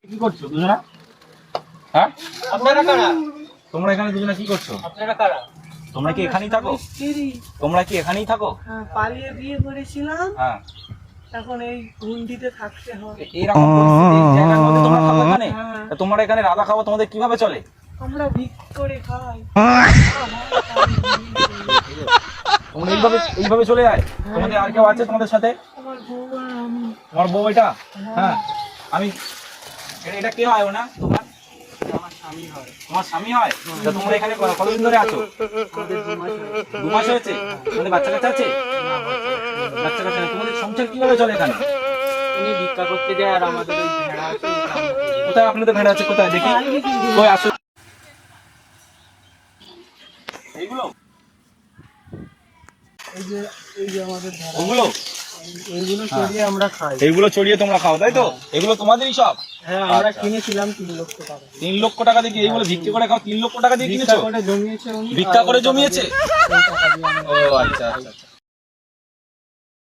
কি করছো দুজনা? হ্যাঁ, আপনারা কারা? তোমরা এখানে দুজনা কি করছো? আপনারা কারা? তোমরা কি এখানেই থাকো? তোমরা কি এখানেই থাকো? হ্যাঁ, পালিয়ে বিয়ে করেছিলাম, হ্যাঁ, এখন এই হুন্ডিতে থাকতে হয়। এরকম পরিস্থিতি এই জায়গার মধ্যে তোমরা থাকো এখানে? হ্যাঁ। তা তোমরা এখানে রাধা খাওয়া তোমাদের কিভাবে চলে? আমরা ভিক করে খাই। তোমরা এইভাবে চলে যায়? তোমাদের আর কেউ আছে তোমাদের সাথে? আমার বউ আর আমি। তোমার বউ এটা? হ্যাঁ, আমি এটা কে হয় না তোমার? আমার স্বামী হয়। তোমার স্বামী হয়? তা তোমরা এখানে কতদিন ধরে আছো? আমাদের 2 মাস হয়েছে। 2 মাস হয়েছে? তোমাদের বাচ্চা কাচ্চা আছে? বাচ্চা কাচ্চা নেই। তোমাদের সংসার কিভাবে চলে এখানে? উনি ভিক্ষা করতে যায় আর আমাদের ওই ভেড়া আছে কোথায় আপনাদের ভেড়া আছে? কোথায় দেখি? কই আসো। এইগুলো এই যে আমাদের ধারা, ওগুলো এইগুলো চড়িয়ে আমরা খাই। এইগুলো চড়িয়ে তোমরা খাও তাই তো? এগুলো তোমাদেরই সব? হ্যাঁ, আমরা আচ্ছা। কিনেছিলাম 3 লক্ষ টাকা। 3 লক্ষ টাকা দিয়ে এইগুলো বিক্রি করে খাও? 3 লক্ষ টাকা দিয়ে ভিক্ষা কিনেছো? করে জমিয়েছে উনি। ভিক্ষা করে জমিয়েছে? সেই টাকা দিয়ে আমরা ও আচ্ছা আচ্ছা আচ্ছা।